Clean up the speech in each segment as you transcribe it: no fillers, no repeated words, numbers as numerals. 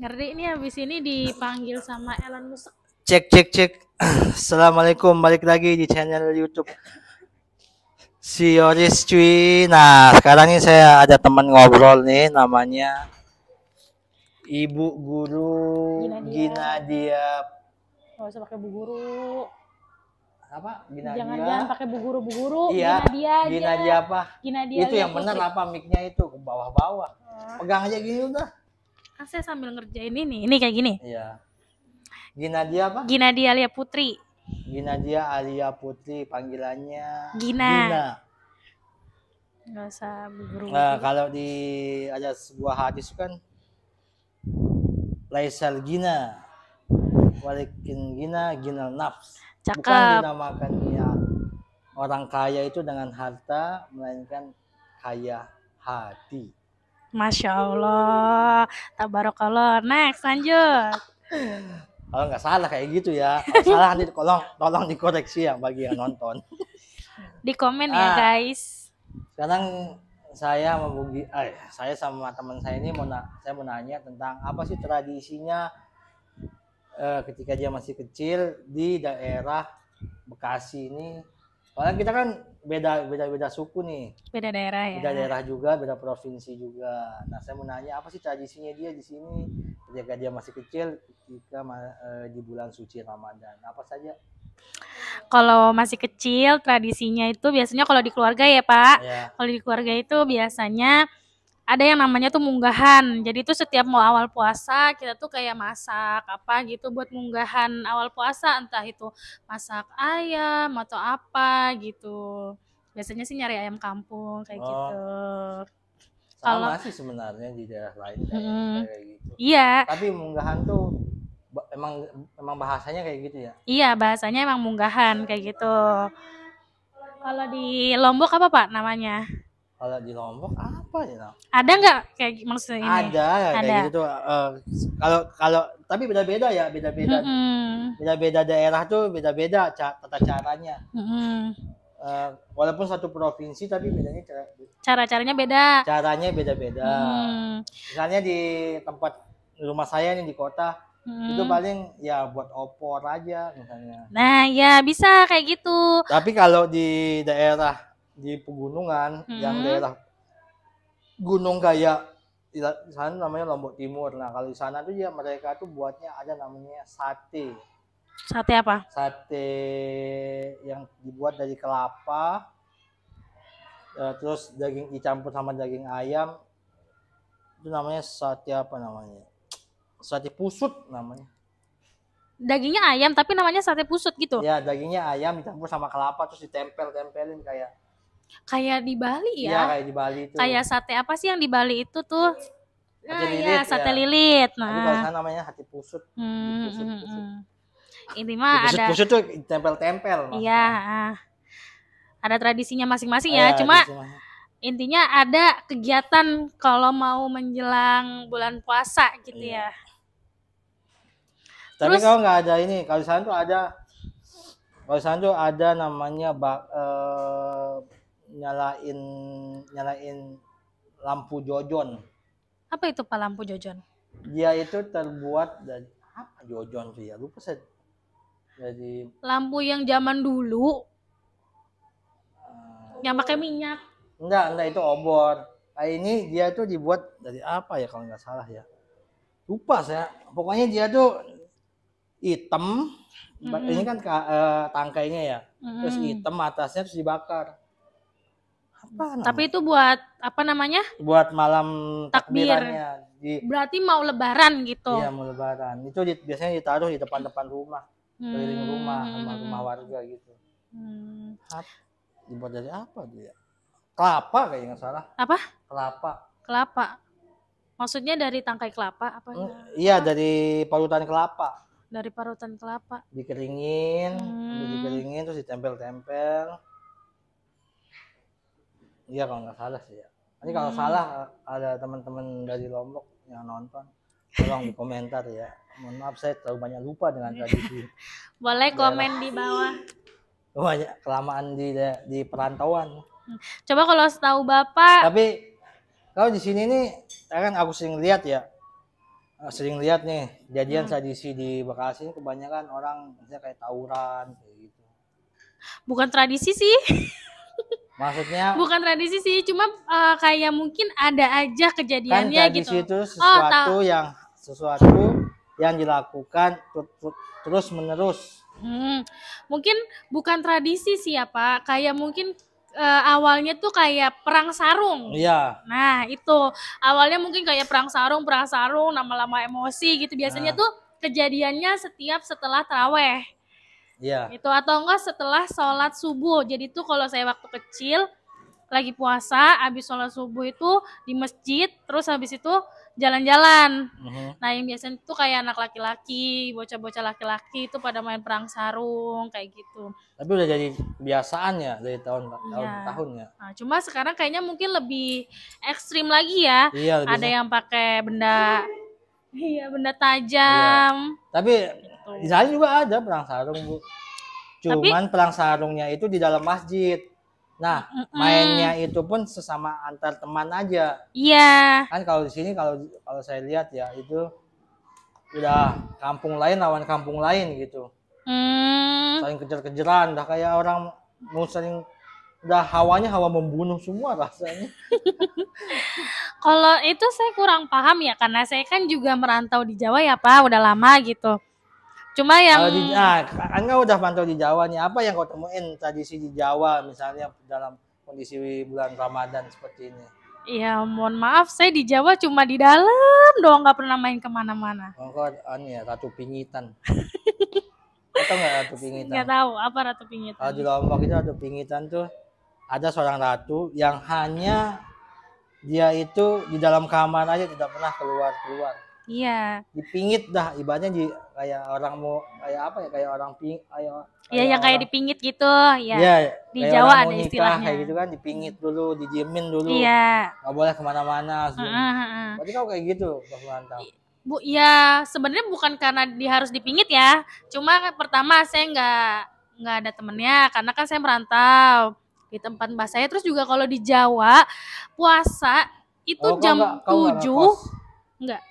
Ngeri nih habis ini dipanggil sama Elon Musk. Cek cek cek. Assalamualaikum, balik lagi di channel YouTube si Yoris cuy. Nah sekarang ini saya ada teman ngobrol nih, namanya Ibu Guru Gina dia. Gak usah pakai bu guru. Apa? Gina Jangan pakai bu guru. Iya. Gina dia apa? Gina dia. Itu yang benar apa mic-nya itu ke bawah-bawah. Pegang aja gini udah. Kan saya sambil ngerjain ini kayak gini. Iya. Gina dia apa? Gina dia Alia Putri. Gina dia Alia Putri, panggilannya Gina. Gak usah bu guru. Nah, kalau di ada sebuah hadis kan Laisal Gina walikin Gina Ginal Nafs. Cakep. Bukan dinamakan ya orang kaya itu dengan harta, melainkan kaya hati. Masya Allah, tabarakallah. Next, lanjut. Kalau nggak salah kayak gitu ya. Kalau salah nanti tolong dikoreksi yang bagi yang nonton. Di komen ya guys. Sekarang saya saya sama teman saya ini saya mau nanya tentang apa sih tradisinya ketika dia masih kecil di daerah Bekasi ini. Soalnya kita kan beda suku nih. Beda daerah ya. Beda daerah juga, beda provinsi juga. Nah, saya mau nanya apa sih tradisinya dia di sini ketika dia masih kecil ketika di bulan suci Ramadan. Apa saja? Kalau masih kecil tradisinya itu biasanya kalau di keluarga ya Pak. Ya. Kalau di keluarga itu biasanya ada yang namanya tuh munggahan. Jadi itu setiap mau awal puasa kita tuh kayak masak apa gitu buat munggahan awal puasa, entah itu masak ayam atau apa gitu. Biasanya sih nyari ayam kampung kayak gitu. Sama sih sebenarnya di daerah lain kayak gitu. Iya. Tapi munggahan tuh emang bahasanya kayak gitu ya? Iya, bahasanya emang munggahan kayak gitu. Kalau di Lombok apa Pak namanya? Kalau di Lombok apa ya? Ada nggak kayak maksudnya ini? Ada kayak gitu tuh. Kalau tapi beda-beda ya, beda-beda daerah tuh beda-beda tata caranya. Walaupun satu provinsi tapi bedanya cara-caranya beda. Caranya beda-beda. Misalnya di tempat rumah saya nih di kota itu paling ya buat opor aja misalnya. Nah ya bisa kayak gitu. Tapi kalau di daerah di pegunungan yang daerah gunung kayak di sana namanya Lombok Timur. Nah kalau di sana tuh ya mereka tuh buatnya ada namanya sate. Sate apa? Sate yang dibuat dari kelapa, terus daging dicampur sama daging ayam. Itu namanya sate apa namanya? Sate pusut namanya. Dagingnya ayam tapi namanya sate pusut gitu? Ya dagingnya ayam dicampur sama kelapa terus ditempelin kayak di Bali ya? Iya kayak di Bali itu. Kayak sate apa sih yang di Bali itu tuh? Nah ya sate lilit. Nah, kalau sana namanya hati pusut. Ini mah ada pusut tuh tempel-tempel. Iya, ada tradisinya masing-masing ya. Cuma intinya ada kegiatan kalau mau menjelang bulan puasa gitu ya. Tapi kalau nggak ada ini, kalau di sana tuh ada, namanya nyalain lampu jojon. Apa itu Pak lampu jojon? Dia itu terbuat dari apa jojon sih ya? Lupa saya. Jadi lampu yang zaman dulu yang pakai minyak. Enggak itu obor. Ini dia tuh dibuat dari apa ya kalau nggak salah ya? Lupa saya. Pokoknya dia tuh hitam. Ini kan tangkainya ya. Terus hitam atasnya terus dibakar. Tapi itu buat apa namanya? Buat malam takbirannya. Berarti mau lebaran gitu. Iya mau lebaran. Itu biasanya ditaruh di depan rumah. Keliling rumah warga gitu. Dibuat dari apa dia? Kelapa kayaknya nggak salah. Apa? Kelapa. Maksudnya dari tangkai kelapa apa? Iya dari parutan kelapa. Dari parutan kelapa. Dikeringin terus ditempel-tempel. Iya kalau nggak salah sih ya. Nanti kalau salah ada teman-teman dari Lombok yang nonton, tolong di komentar ya. Mohon maaf saya terlalu banyak lupa dengan tradisi. Boleh komen di bawah. Banyak kelamaan di perantauan. Coba kalau setahu Bapak. Tapi kalau di sini nih, kan aku sering lihat ya, sering lihat nih kejadian tradisi di Bekasi ini kebanyakan orang misalnya kayak tawuran kayak gitu. Bukan tradisi sih. Maksudnya Bukan tradisi sih, cuma kayak mungkin ada aja kan kejadiannya tradisi gitu. itu Oh, sesuatu yang dilakukan terus menerus. Mungkin bukan tradisi sih ya Pak, kayak mungkin awalnya tuh kayak perang sarung. Iya. Nah itu awalnya mungkin kayak perang sarung, lama-lama emosi gitu. Biasanya Nah. tuh kejadiannya setelah taraweh. Iya. Itu atau enggak setelah sholat subuh. Jadi tuh kalau saya waktu kecil lagi puasa, habis sholat subuh itu di masjid, terus habis itu jalan-jalan. Nah yang biasanya tuh kayak anak laki-laki, bocah-bocah laki-laki itu pada main perang sarung kayak gitu. Tapi udah jadi kebiasaan ya dari tahun ke tahun ya. Nah, cuma sekarang kayaknya mungkin lebih ekstrim lagi ya. Iya, ada yang pakai benda tajam. Iya. Tapi di sana juga ada perang sarung, Bu. Cuman perang sarungnya itu di dalam masjid. Nah, mainnya itu pun sesama antar teman aja. Iya. Kan kalau di sini kalau saya lihat ya itu udah kampung lain lawan kampung lain gitu. Saling kejar-kejaran, dah kayak orang mau saling, udah hawanya hawa membunuh semua rasanya. Kalau itu saya kurang paham ya, karena saya kan juga merantau di Jawa ya Pak, udah lama gitu. Cuma yang kan kau udah pantau di Jawa nih, apa yang kau temuin tradisi di Jawa misalnya dalam kondisi bulan Ramadan seperti ini? Iya, mohon maaf, saya di Jawa cuma di dalam doang, nggak pernah main kemana-mana. Oh, kau ya Ratu Pingitan. Atau nggak Ratu Pingitan? Nggak tahu apa Ratu Pingitan. Kalau di Lombok itu Ratu Pingitan tuh ada seorang ratu yang hanya dia itu di dalam kamar aja, tidak pernah keluar. Iya. Dipingit dah, ibaratnya kayak orang mau kayak apa ya, kayak orang Iya, yang kayak dipingit gitu ya. Iya, di Jawa ada nikah, istilahnya kayak gitu kan, dipingit dulu, didiemin dulu. Iya. Nggak boleh kemana-mana. Berarti kau kayak gitu pas merantau? Bu, ya sebenarnya bukan karena harus dipingit ya. Cuma pertama saya nggak ada temennya karena kan saya merantau di tempat mbak saya. Terus juga kalau di Jawa puasa itu jam 7 enggak.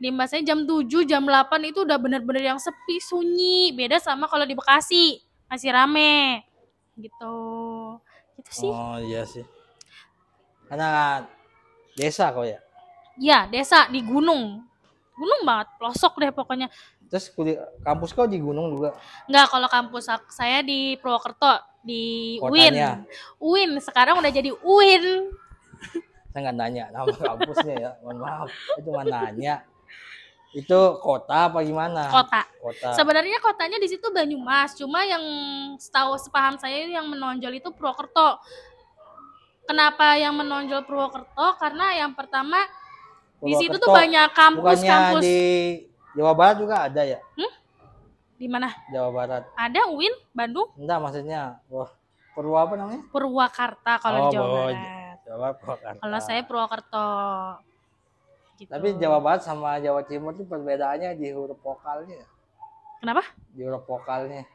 Di mbak saya jam 7, jam 8 itu udah bener-bener yang sepi, sunyi. Beda sama kalau di Bekasi, masih rame. Gitu. Gitu sih. Oh iya sih. Karena desa kau ya? Iya, desa di gunung. Gunung banget, pelosok deh pokoknya. Terus kampus kau di gunung juga? Enggak, kalau kampus saya di Purwokerto, di Kotanya. UIN. Sekarang udah jadi UIN. Saya nggak nanya nama kampusnya ya, mohon maaf. Itu cuma nanya. Itu kota apa gimana? Kota. Sebenarnya kotanya di situ Banyumas, cuma yang sepaham saya yang menonjol itu Purwokerto. Kenapa yang menonjol Purwokerto? Karena yang pertama di situ tuh banyak kampus-kampus. Di Jawa Barat juga ada ya? Di mana? Jawa Barat. Ada UIN Bandung? Enggak, maksudnya apa namanya? Purwakarta kalau di Jawa Barat. Purwakarta. Kalau saya Purwokerto. Gitu. Tapi Jawa Barat sama Jawa Timur itu perbedaannya di huruf vokalnya. Kenapa? Di huruf vokalnya.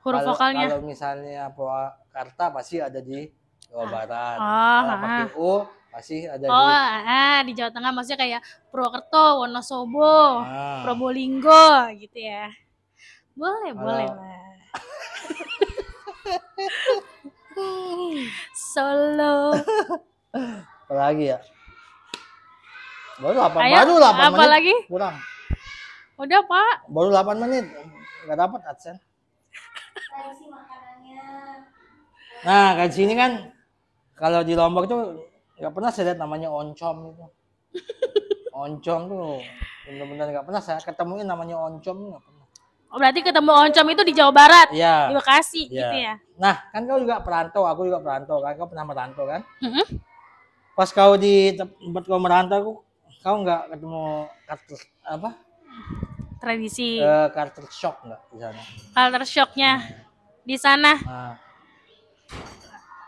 Vokalnya? Kalau misalnya Purwakarta pasti ada di Jawa Barat. Kalau pakai U pasti ada di Jawa Tengah, maksudnya kayak Purwokerto, Wonosobo, Probolinggo gitu ya. Boleh lah. Solo. Apalagi ya? Baru 8 menit. Apalagi? Kurang. Udah, Pak. Baru 8 menit. Enggak dapat AdSense. Nah, kan sini kan kalau di Lombok itu nggak pernah saya lihat namanya oncom itu. Oncom tuh benar-benar nggak pernah saya ketemuin namanya oncom, nggak pernah. Oh, berarti ketemu oncom itu di Jawa Barat, ya, di Bekasi gitu ya. Nah, kan kau juga perantau, aku juga perantau kan, kau pernah merantau kan? Pas kau di tempat kau merantau, kau nggak ketemu tradisi culture shock nggak di sana? Culture shocknya di sana.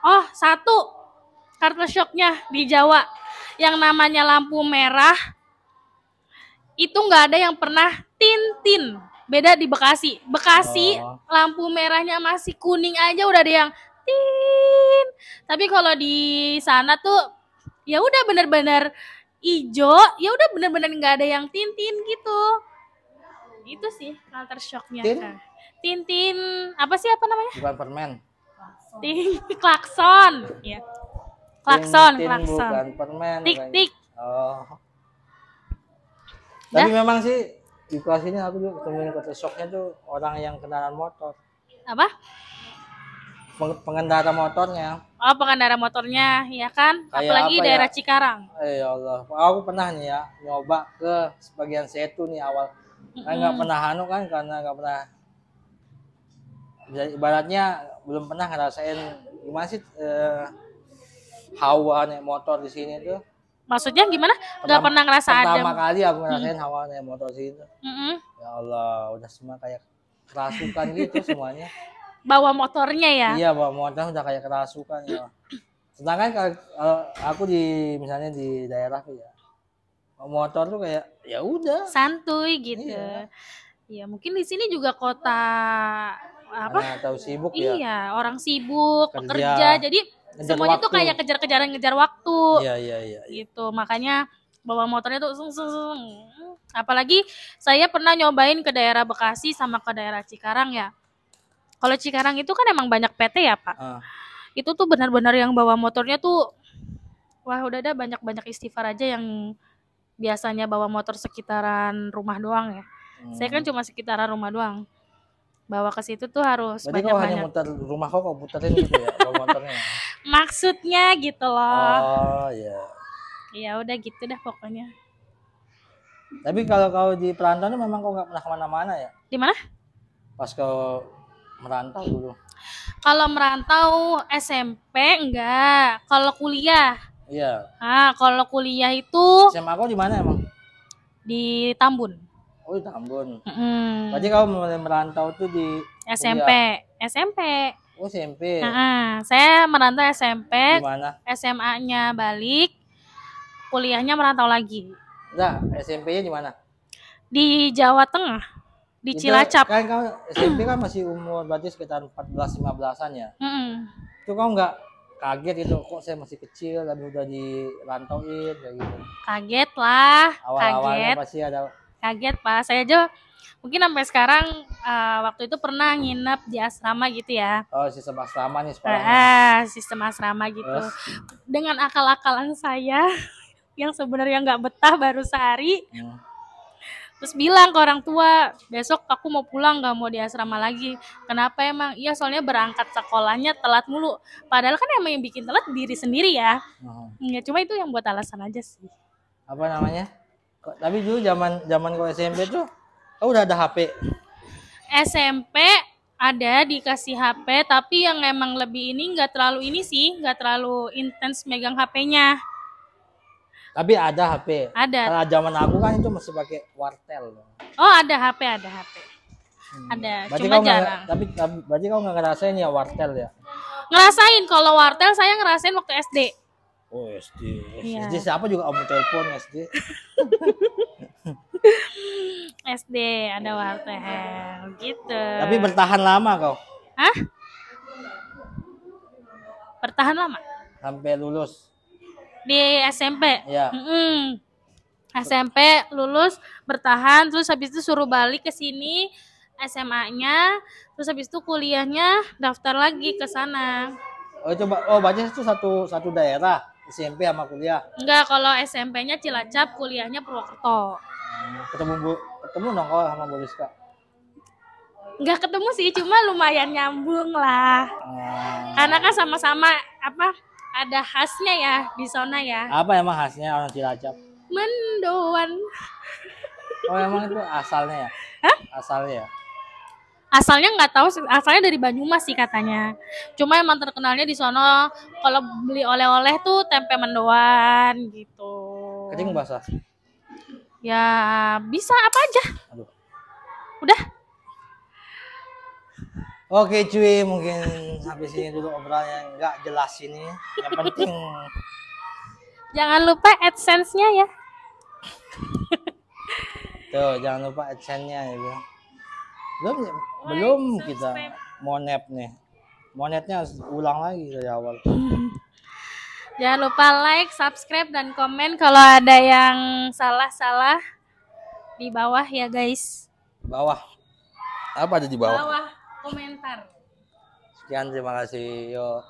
Oh, satu culture shocknya di Jawa yang namanya lampu merah itu nggak ada yang pernah tintin. Beda di Bekasi. Lampu merahnya masih kuning aja udah ada yang tin. Tapi kalau di sana tuh ya udah bener-bener ijo, ya udah bener-bener nggak ada yang Tintin gitu. Itu sih culture shocknya. Tin? Tintin apa sih apa namanya? Bukan permen. Klakson, ya. Klakson, Tin klakson. bukan permen. Tik bukan. tik. Oh. Tapi memang sih di kelas ini aku juga ketemuin culture shocknya tuh orang yang kendaraan motor. Apa? Pengendara motornya. Oh, pengendara motornya, ya kan? Kayak Apalagi apa daerah ya? Cikarang. Ya Allah, aku pernah nih ya nyoba ke sebagian Setu nih awal. Kan nggak pernah anu kan karena nggak pernah. Ibaratnya belum pernah ngerasain gimana sih hawa naik motor di sini tuh. Maksudnya gimana? Nggak pernah ngerasa adem. Pertama kali aku ngerasain hawa naik motor di sini. Ya Allah, udah semua kayak kerasukan gitu semuanya. Bawa motornya ya? Iya, bawa motor udah kayak kerasukan ya. Sedangkan kalau aku misalnya di daerah tuh ya, motor tuh kayak ya udah santuy gitu. Iya, mungkin di sini juga kota apa? Tahu sibuk ya. Iya, orang sibuk, pekerja. Jadi semuanya tuh kayak kejar-kejaran ngejar waktu. Iya. Gitu. Makanya bawa motornya tuh apalagi saya pernah nyobain ke daerah Bekasi sama ke daerah Cikarang ya. Kalau Cikarang itu kan emang banyak PT ya, Pak. Itu tuh benar-benar yang bawa motornya tuh wah udah ada banyak-banyak istighfar aja yang biasanya bawa motor sekitaran rumah doang ya. Saya kan cuma sekitaran rumah doang. Bawa ke situ tuh harus banyak-banyak. Berarti kau hanya muter rumah kau puterin gitu ya bawa motornya. Maksudnya gitu loh. Oh iya. Ya udah gitu dah pokoknya. Tapi kalau kau di perantauan memang kau nggak pernah kemana-mana ya? Di mana? Pas kau merantau dulu. Kalau merantau SMP enggak. Kalau kuliah. Iya. Nah, kalau kuliah itu SMA kau di mana emang? Di Tambun. Oh, di Tambun. Berarti kau mulai merantau tuh di SMP. Kuliah. SMP. Oh, SMP. Saya merantau SMP. Di mana? SMA-nya balik. Kuliahnya merantau lagi. Enggak, SMP-nya di mana? Di Jawa Tengah. Di Cilacap. Kan kau SMP kan masih umur berarti sekitar 14-15-an ya. Itu kau nggak kaget itu kok saya masih kecil tapi udah dirantauin kayak gitu. Kaget lah. Awal-awalnya pasti ada. Kaget Pak. Saya aja mungkin sampai sekarang waktu itu pernah nginep di asrama gitu ya. Oh, sistem asrama nih sekolahnya. Sistem asrama gitu. Dengan akal-akalan saya yang sebenarnya nggak betah baru sehari. Terus bilang ke orang tua, besok aku mau pulang, gak mau di asrama lagi. Kenapa emang? Iya soalnya berangkat sekolahnya telat mulu. Padahal kan emang yang bikin telat diri sendiri ya. Ya cuma itu yang buat alasan aja sih. Apa namanya? Tapi dulu zaman kau SMP tuh, udah ada HP. SMP ada dikasih HP, tapi yang emang lebih ini nggak terlalu ini sih, nggak terlalu intens megang HP-nya. Tapi ada HP. Ada. Kalau zaman aku kan itu masih pakai wartel. Oh ada HP. Ada. Berarti cuma jarang. Tapi berarti kau nggak ngerasain ya wartel ya? Ngerasain. Kalau wartel saya ngerasain waktu SD. Oh SD. Iya. SD siapa juga kamu telepon SD? SD ada wartel gitu. Tapi bertahan lama kau? Hah? Bertahan lama? Sampai lulus. Di SMP? Iya. SMP lulus bertahan, terus habis itu suruh balik ke sini SMA-nya, terus habis itu kuliahnya daftar lagi ke sana. Berarti itu satu daerah SMP sama kuliah. Enggak, kalau SMP-nya Cilacap, kuliahnya Purwokerto. Ketemu dong kau sama Bu Rizka? Enggak ketemu sih, cuma lumayan nyambung lah. Karena kan sama-sama ada khasnya ya di zona ya. Apa emang khasnya orang Cilacap? Mendoan. Oh emang itu asalnya ya? Hah? Asalnya ya? Asalnya nggak tahu, asalnya dari Banyumas sih katanya. Cuma emang terkenalnya di sono kalau beli oleh-oleh tuh tempe mendoan gitu. Keting basah? Ya bisa apa aja. Aduh. Udah. Oke cuy, mungkin sampai sini dulu obrolannya nggak jelas ini. Yang penting jangan lupa AdSense-nya ya. Tuh, jangan lupa AdSense-nya ya. Belum kita monet nih. Monetnya harus ulang lagi dari awal. Jangan lupa like, subscribe, dan komen kalau ada yang salah-salah di bawah ya guys. Bawah. Apa ada di bawah? Bawah komentar. Sekian, terima kasih. Yo.